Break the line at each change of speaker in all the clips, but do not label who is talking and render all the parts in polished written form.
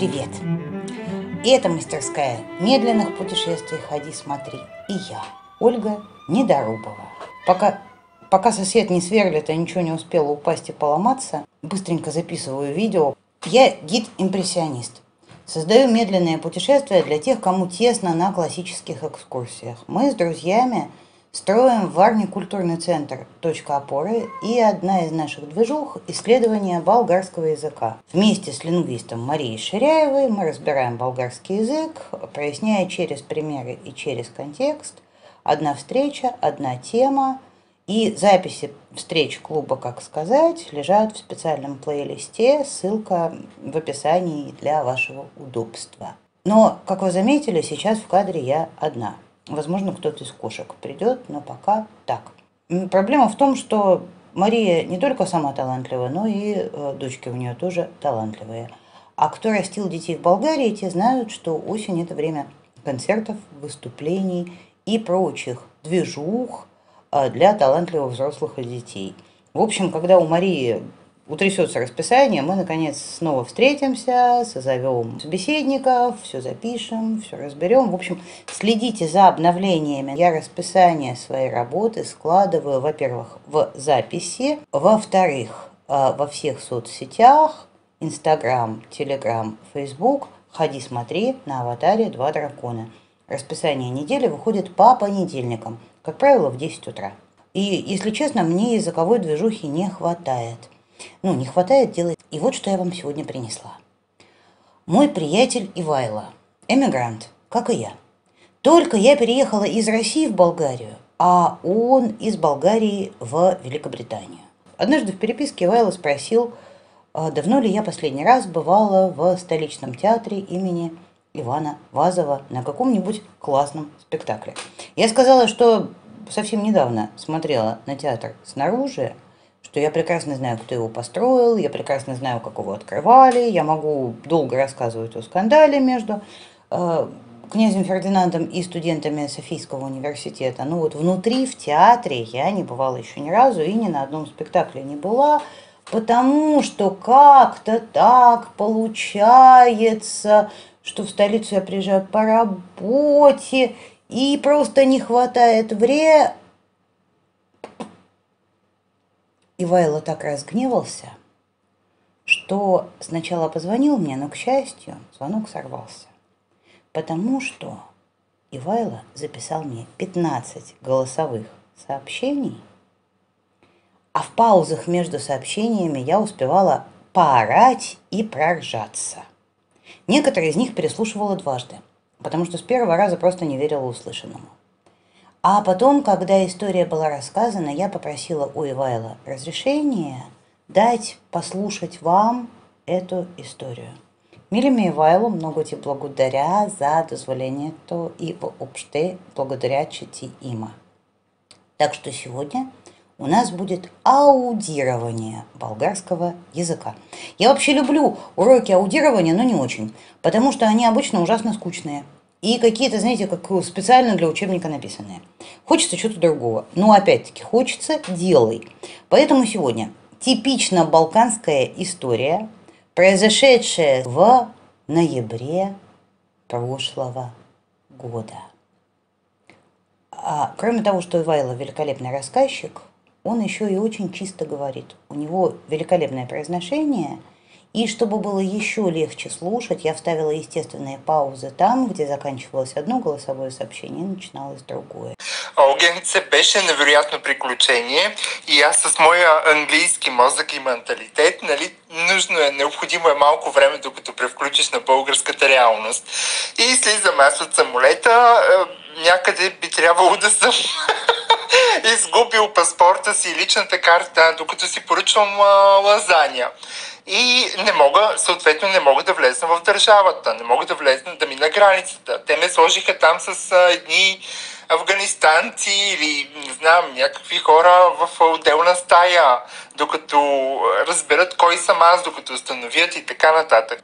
Привет! И это мастерская медленных путешествий «Ходи, смотри». И я, Ольга Недорубова. Пока сосед не сверлит, а ничего не успела упасть и поломаться, быстренько записываю видео. Я гид-импрессионист. Создаю медленные путешествия для тех, кому тесно на классических экскурсиях. Мы с друзьями строим в Варне культурный центр «Точка опоры», и одна из наших движух – исследование болгарского языка. Вместе с лингвистом Марией Ширяевой мы разбираем болгарский язык, проясняя через примеры и через контекст. Одна встреча, одна тема, и записи встреч клуба «Как сказать» лежат в специальном плейлисте, ссылка в описании для вашего удобства. Но, как вы заметили, сейчас в кадре я одна. Возможно, кто-то из кошек придет, но пока так. Проблема в том, что Мария не только сама талантливая, но и дочки у нее тоже талантливые. А кто растил детей в Болгарии, те знают, что осень – это время концертов, выступлений и прочих движух для талантливых взрослых и детей. В общем, когда у Марии утрясется расписание, мы, наконец, снова встретимся, созовем собеседников, все запишем, все разберем. В общем, следите за обновлениями. Я расписание своей работы складываю, во-первых, в записи, во-вторых, во всех соцсетях, Инстаграм, Телеграм, Фейсбук. Ходи, смотри, на аватаре 2 дракона. Расписание недели выходит по понедельникам, как правило, в 10 утра. И, если честно, мне языковой движухи не хватает. Не хватает делать. И вот что я вам сегодня принесла. Мой приятель Ивайло, эмигрант, как и я. Только я переехала из России в Болгарию, а он из Болгарии в Великобританию. Однажды в переписке Ивайло спросил, давно ли я последний раз бывала в столичном театре имени Ивана Вазова на каком-нибудь классном спектакле. Я сказала, что совсем недавно смотрела на театр снаружи, что я прекрасно знаю, кто его построил, я прекрасно знаю, как его открывали, я могу долго рассказывать о скандале между князем Фердинандом и студентами Софийского университета. Но вот внутри, в театре, я не бывала еще ни разу и ни на одном спектакле не была, потому что как-то так получается, что в столицу я приезжаю по работе, и просто не хватает времени. Ивайло так разгневался, что сначала позвонил мне, но, к счастью, звонок сорвался. Потому что Ивайло записал мне 15 голосовых сообщений, а в паузах между сообщениями я успевала поорать и проржаться. Некоторые из них переслушивала дважды, потому что с первого раза просто не верила услышанному. А потом, когда история была рассказана, я попросила у Ивайло разрешения дать послушать вам эту историю. Мили ми Ивайло, много ти благодаря за дозволението и въобще благодаря, че ти има. Так что сегодня у нас будет аудирование болгарского языка. Я вообще люблю уроки аудирования, но не очень, потому что они обычно ужасно скучные. И какие-то, знаете, как специально для учебника написанные. Хочется чего-то другого. Но опять-таки, хочется – делай. Поэтому сегодня типично балканская история, произошедшая в ноябре прошлого года. Кроме того, что Ивайло великолепный рассказчик, он еще и очень чисто говорит. У него великолепное произношение. И чтобы было еще легче слушать, я вставила естественные паузы там, где заканчивалось одно голосовое сообщение и начиналось другое.
Огенце беше невероятно приключение и аз с моя английски мозък и менталитет, необходимо е малко време, докато превключиш на българската реалност. И слизам аз от самолета, някъде би трябвало да съм изгубил паспорта си и личната карта, докато си поръчвам лазаня. И съответно не мога да влезна в държавата, не мога да влезна да мина границата. Те ме сложиха там с едни афганистанци или не знам, някакви хора в отделна стая, докато разберат кой съм аз, докато установят и така нататък.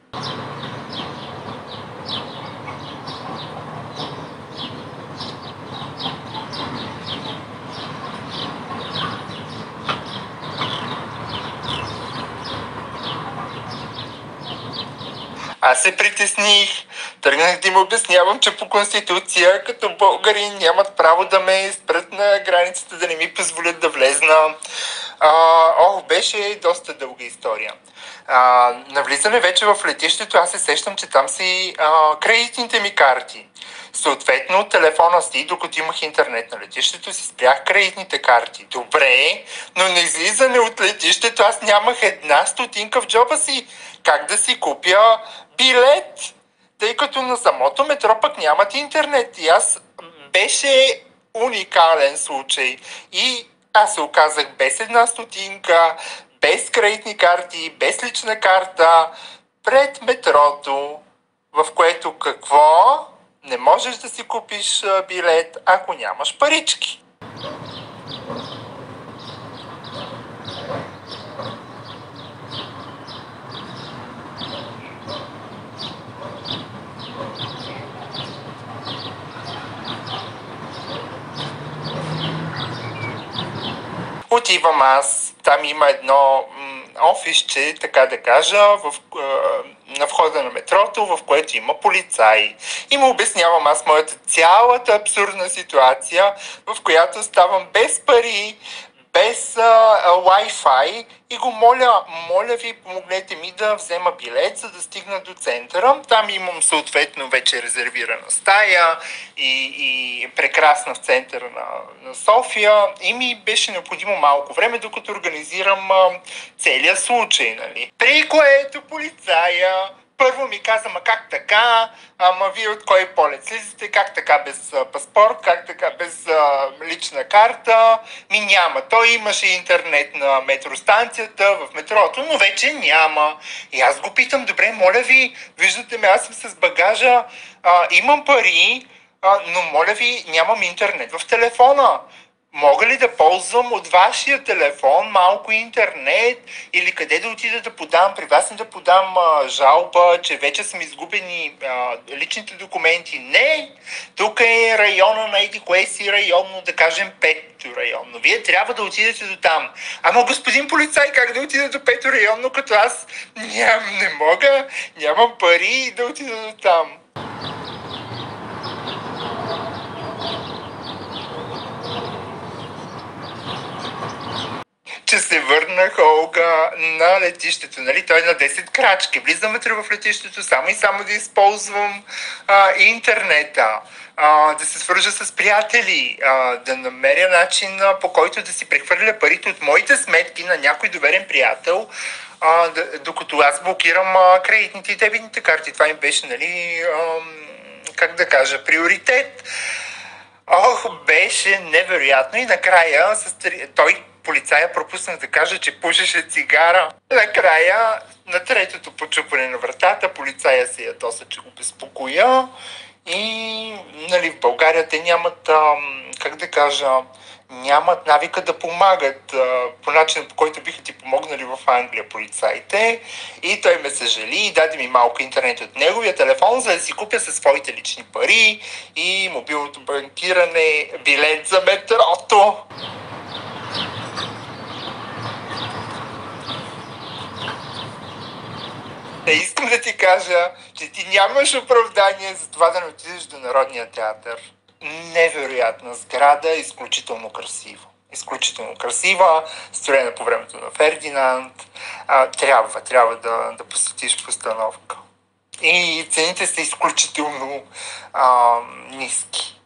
Аз се притесних. Тръгнах да им обяснявам, че по Конституция като българи нямат право да ме спрат на границата, да не ми позволят да влезна. Беше доста дълга история. Навлизане вече в летището, аз се сещам, че там са и кредитните ми карти. Съответно, от телефона си, докато имах интернет на летището, си спрях кредитните карти. Добре, но на излизане от летището аз нямах една стотинка в джоба си. Как да си купя билет? Тъй като на самото метро пък нямат интернет. И аз беше уникален случай. И аз се оказах без една стотинка, без кредитни карти, без лична карта, пред метрото, в което какво? Не можеш да си купиш билет, ако нямаш парички. Отивам аз, там има едно офисче, така да кажа, на входа на метрото, в което има полицаи. И му обяснявам аз моята цялата абсурдна ситуация, в която ставам без пари, без Wi-Fi и го моля ви, помогнете ми да взема билет, за да стигна до центъра. Там имам съответно вече резервирана стая и прекрасна в центъра на София и ми беше необходимо малко време, докато организирам целият случай. Нали? При което полицая първо ми каза, как така, вие от кой полет слизате, как така без паспорт, как така без лична карта, няма. Той имаше интернет на метростанцията, в метрото, но вече няма. И аз го питам, добре, моля ви, виждате ме, аз съм с багажа, имам пари, но моля ви, нямам интернет в телефона. Мога ли да ползвам от вашия телефон малко интернет или къде да отида да подам, при вас не да подам жалба, че вече са ми изгубени личните документи? Не! Тук е района на еди кое си районно, да кажем пето районно. Вие трябва да отидете до там. Ама господин полицай, как да отида до пето районно, като аз не мога, нямам пари да отида до там. Че се върнах, Олга, на летището. Нали? Той е на 10 крачки. Влизам вътре в летището само и само да използвам интернета, да се свържа с приятели, да намеря начин, по който да си прехвърля парите от моите сметки на някой доверен приятел, докато аз блокирам кредитните и дебитните карти. Това им беше, нали, как да кажа, приоритет. Беше невероятно и накрая полицая пропуснах да кажа, че пушеше цигара. Накрая, на третото почупване на вратата, полицая се ядоса, че го безпокоя. И нали, в България те нямат, как да кажа, нямат навика да помагат по начин, по който биха ти помогнали в Англия полицаите. И той ме съжали и даде ми малко интернет от неговия телефон, за да си купя със своите лични пари и мобилното банкиране билет за метрото. Искам да ти кажа, че ти нямаш оправдание за това да не отидеш до Народния театър. Невероятна сграда, изключително красива. Изключително красива, строена по времето на Фердинанд. Трябва да посетиш постановка. И цените са изключително ниски.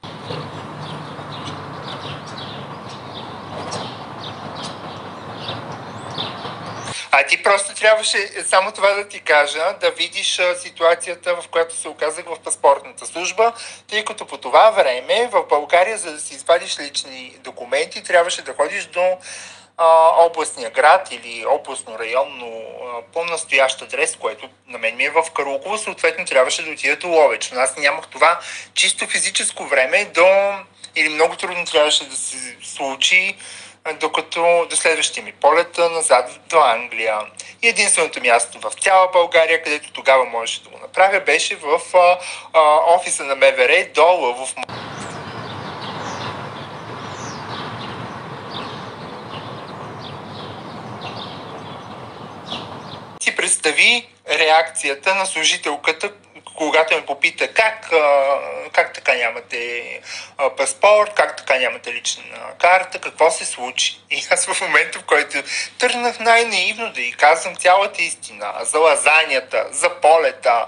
Ти просто трябваше само това да ти кажа, да видиш ситуацията, в която се оказах в паспортната служба, тъй като по това време в България, за да си извадиш лични документи, трябваше да ходиш до областния град или областно районно по настоящ адрес, което на мен ми е в Карулково, съответно трябваше да отида до Ловеч. Но аз нямах това чисто физическо време или много трудно трябваше да се случи, докато до следващия ми полет назад до Англия. И единственото място в цяла България, където тогава можеше да го направя, беше в офиса на МВР долу в си представи реакцията на служителката, когато ме попита как така нямате паспорт, как така нямате лична карта, какво се случи. И аз в момента, в който тръгнах най-наивно да й казвам цялата истина за лазанията, за полета.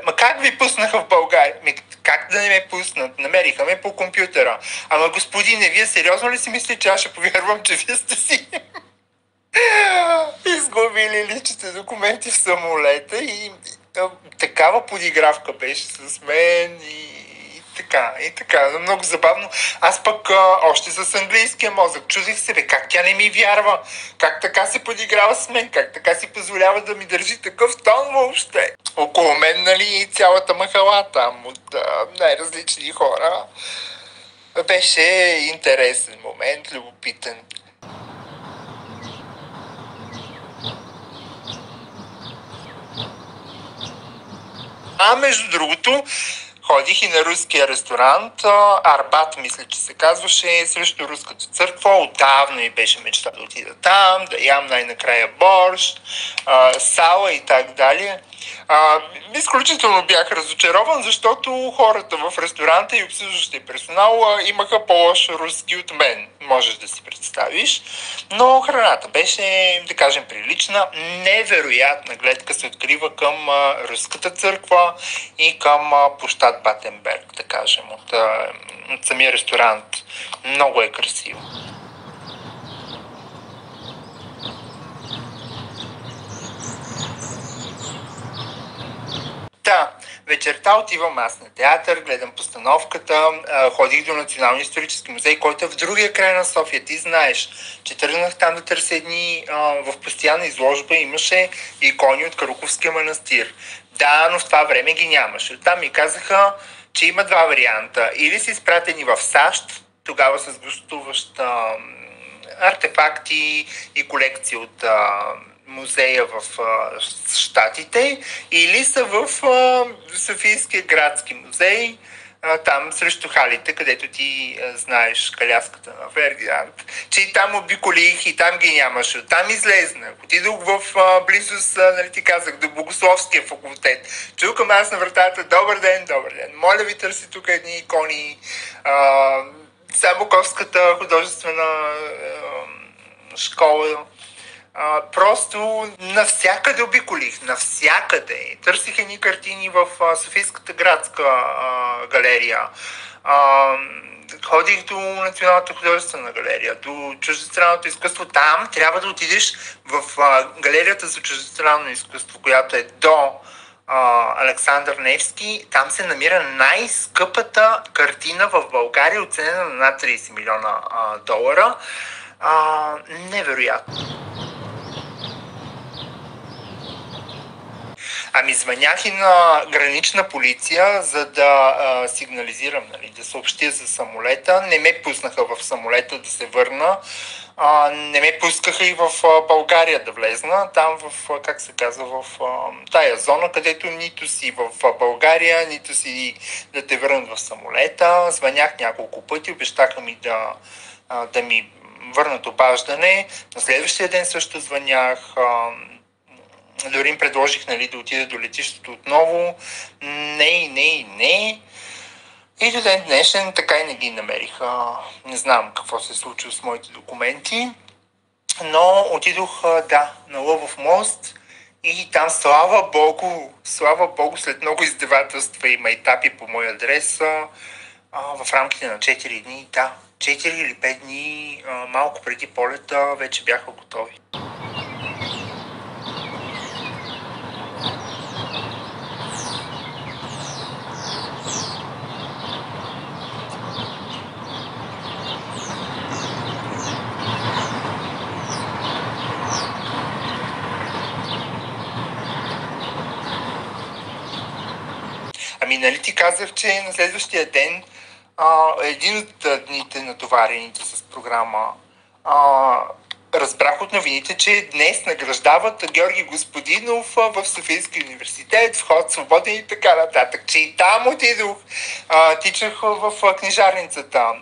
Ма как ви пуснаха в България? Как да не ме пуснат? Намериха ме по компютъра. Ама господине, вие сериозно ли си мислите, че аз ще повярвам, че вие сте си изгубили личните документи в самолета и такава подигравка беше с мен и така. Много забавно. Аз пък още с английския мозък чудих себе как тя не ми вярва, как така се подиграва с мен, как така си позволява да ми държи такъв тон въобще. Около мен, нали, цялата махала там от най-различни хора. Беше интересен момент, любопитен. Между другото, ходих и на руския ресторант, Арбат, мисля, че се казваше, срещу руската църква. Отдавна ми беше мечта да отида там, да ям най-накрая борщ, сала и так далее. Изключително бях разочарован, защото хората в ресторанта и обслужващия персонал имаха по-лош руски от мен, можеш да си представиш. Но храната беше, да кажем, прилична. Невероятна гледка се открива към руската църква и към площад Батенберг, да кажем, от самия ресторант. Много е красиво. Да, вечерта отивам аз на театър, гледам постановката, ходих до Националния исторически музей, който е в другия край на София. Ти знаеш, че тръгнах там да търся едни в постоянна изложба, имаше икони от Каруковския манастир. Да, но в това време ги нямаше. Оттам ми казаха, че има два варианта. Или са изпратени в САЩ, тогава с гостуващ артефакти и колекции от музея в Щатите, или са в Софийския градски музей, там срещу халите, където ти знаеш каляската на Фердинанд, че и там обиколих и там ги нямаше. Там излезнах. Отидох в близост, нали ти казах, до Богословския факултет. Чукам аз на вратата, добър ден. Моля ви, търси тук едни икони. Самоковската художествена школа. Просто навсякъде обиколих, навсякъде. Търсих едни картини в Софийската градска галерия. Ходих до Националната художествена галерия, до чуждестранното изкуство. Там трябва да отидеш в галерията за чуждестранно изкуство, която е до Александър Невски. Там се намира най-скъпата картина в България, оценена на над 30 милиона долара. Невероятно. Звънях и на гранична полиция, за да сигнализирам, нали, да съобщя за самолета. Не ме пуснаха в самолета да се върна. Не ме пускаха и в България да влезна. Там как се казва, в тая зона, където нито си в България, нито си да те върнат в самолета. Звънях няколко пъти, обещаха ми да ми върнат обаждане. На следващия ден също звънях. Дори им предложих, нали, да отида до летището отново. Не. И до ден днешен така и не ги намериха. Не знам какво се е случило с моите документи. Но отидох, на Лъвов мост и там, слава Богу, след много издевателства и майтапи по мой адрес, в рамките на 4 дни, 4 или 5 дни, малко преди полета, вече бяха готови. Нали ти казах, че на следващия ден, един от дните натоварените с програма, разбрах от новините, че днес награждават Георги Господинов в Софийския университет, вход свободен и така нататък. Че и там отидох, тичах в книжарницата.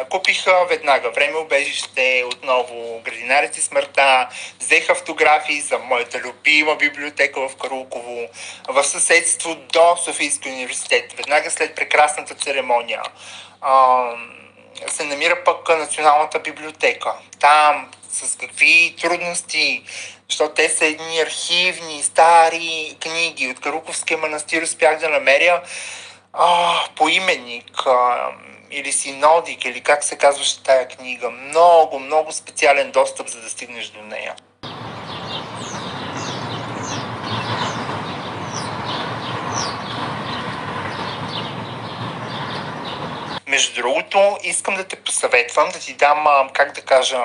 Купиха веднага време убежище, отново Градинарите смъртта, взеха автографии за моята любима библиотека в Карулково, в съседство до Софийския университет, веднага след прекрасната церемония. Се намира пък Националната библиотека. Там с какви трудности, защото те са едни архивни, стари книги. От Карулковския манастир успях да намеря поименник или синодик, или как се казваше тая книга. Много, много специален достъп, за да стигнеш до нея. Между другото, искам да те посъветвам, да ти дам, как да кажа,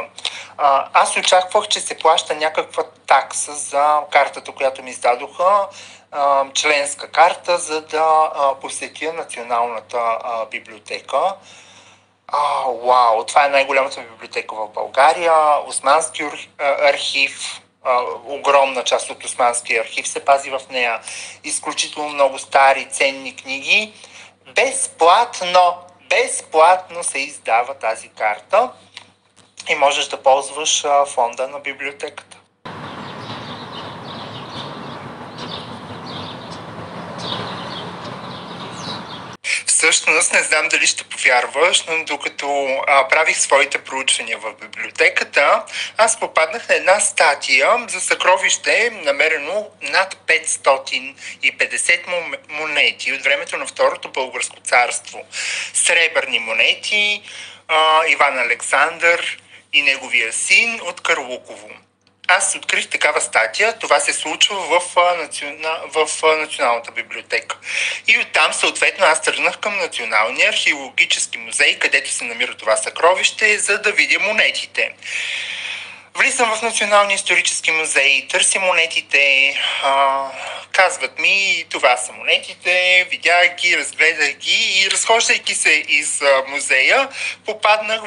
аз очаквах, че се плаща някаква такса за картата, която ми издадоха, членска карта, за да посетя Националната библиотека. Вау, това е най-голямата библиотека в България, Османски архив, огромна част от Османския архив се пази в нея, изключително много стари, ценни книги, безплатно се издава тази карта и можеш да ползваш фонда на библиотеката. Всъщност, не знам дали ще повярваш, но докато правих своите проучвания в библиотеката, аз попаднах на една статия за съкровище, намерено над 550 монети от времето на Второто българско царство. Сребърни монети, Иван Александър и неговия син от Карлуково. Аз открих такава статия, това се случва в Националната библиотека. И оттам, съответно, аз тръгнах към Националния археологически музей, където се намира това съкровище, за да видя монетите. Влизам в Националния исторически музей, търся монетите, казват ми, това са монетите, видях ги, разгледах ги и разхождайки се из музея, попаднах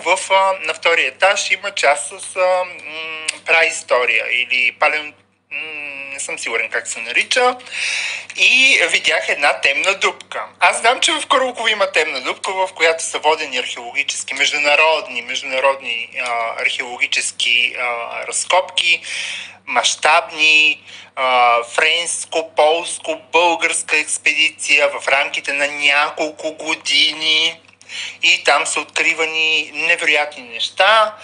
на втория етаж, има част с праистория или не съм сигурен как се нарича, и видях една темна дупка. Аз знам, че в Карулково има темна дупка, в която са водени археологически, международни археологически разкопки, мащабни, френско-полско-българска експедиция в рамките на няколко години, и там са откривани невероятни неща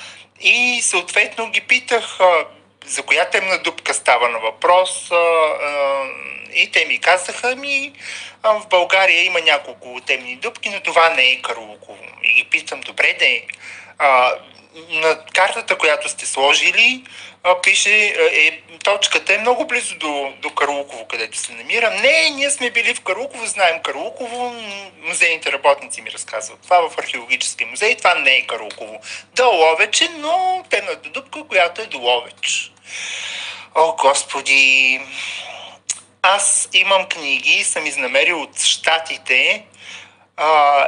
и съответно ги питах за коя темна дупка става на въпрос, и те ми казаха, в България има няколко темни дупки, но това не е Карулково. И ги питам, добре де, на картата, която сте сложили, пише, точката е много близо до Карулково, където се намира. Не, ние сме били в Карулково, знаем Карулково, музейните работници ми разказват. Това в археологическия музей, това не е Карулково. До Ловеч е, но темната дупка, която е до Ловеч. О, Господи! Аз имам книги, съм изнамерил от Щатите,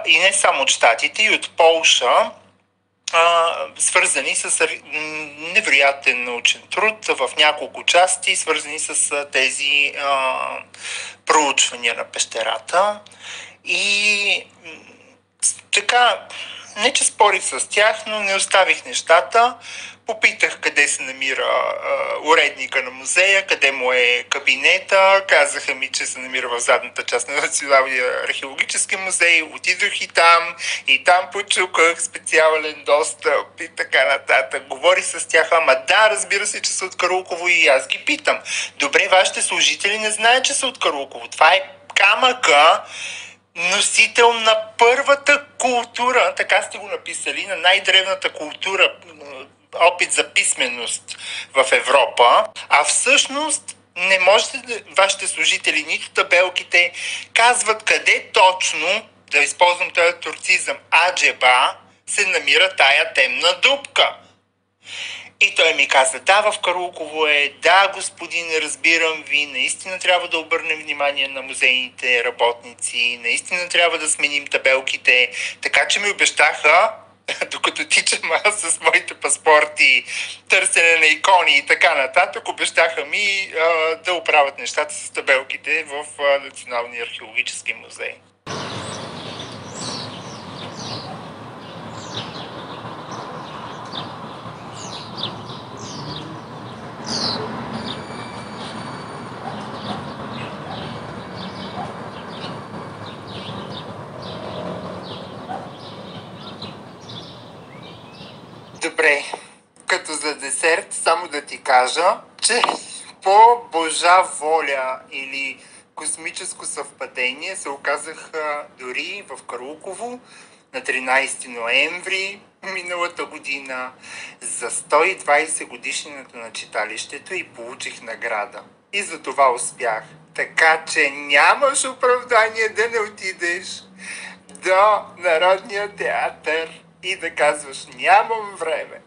и не само от Щатите, и от Полша, свързани с невероятен научен труд в няколко части, свързани с тези проучвания на пещерата. И така, не че спорих с тях, но не оставих нещата. Попитах къде се намира уредника на музея, къде му е кабинета. Казаха ми, че се намира в задната част на Националния археологически музей. Отидох и там почуках специален достъп и така нататък. Говорих с тях, ама да, разбира се, че са от Карулково, и аз ги питам. Добре, вашите служители не знаят, че са от Карулково. Това е камъка, носител на първата култура, така сте го написали, на най-древната култура, опит за писменост в Европа, а всъщност не можете вашите служители, нито табелките, казват къде точно, да използвам този турцизъм, аджеба, се намира тая темна дупка. И той ми каза, да, в Карулково е, да, господине, разбирам ви, наистина трябва да обърнем внимание на музейните работници, наистина трябва да сменим табелките, така че ми обещаха, докато тичам аз с моите паспорти, търсене на икони и така нататък, обещаха ми да оправят нещата с табелките в Националния археологически музей. като за десерт, само да ти кажа, че по Божа воля или космическо съвпадение се оказаха дори в Карлуково на 13 ноември миналата година за 120 годишнината на читалището и получих награда. И за това успях. Така че нямаш оправдание да не отидеш до Народния театър и да казваш нямам време.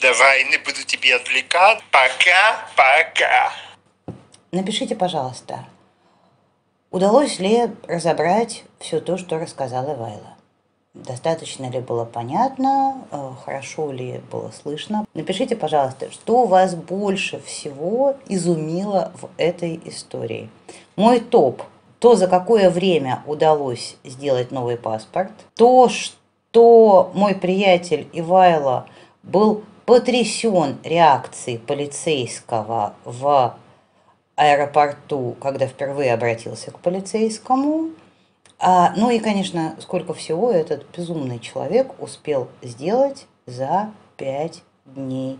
Давай, не буду тебе отвлекать. Пока.
Напишите, пожалуйста, удалось ли разобрать все то, что рассказала Ивайло? Достаточно ли было понятно, хорошо ли было слышно? Напишите, пожалуйста, что вас больше всего изумило в этой истории. Мой топ. То, за какое время удалось сделать новый паспорт. То, что мой приятель Ивайло был потрясен реакцией полицейского в аэропорту, когда впервые обратился к полицейскому. Ну и, конечно, сколько всего этот безумный человек успел сделать за 5 дней.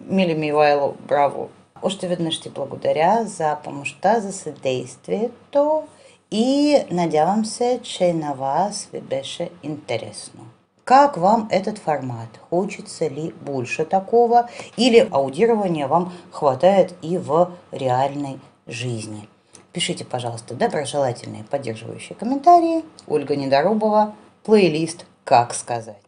Мили ми Ивайло, браво! Още веднъж ти благодаря за помощта, за съдействието и надявам се, че на вас ви беше интересно. Как вам этот формат? Хочется ли больше такого? Или аудирования вам хватает и в реальной жизни? Пишите, пожалуйста, доброжелательные поддерживающие комментарии. Ольга Недорубова, плейлист «Как сказать».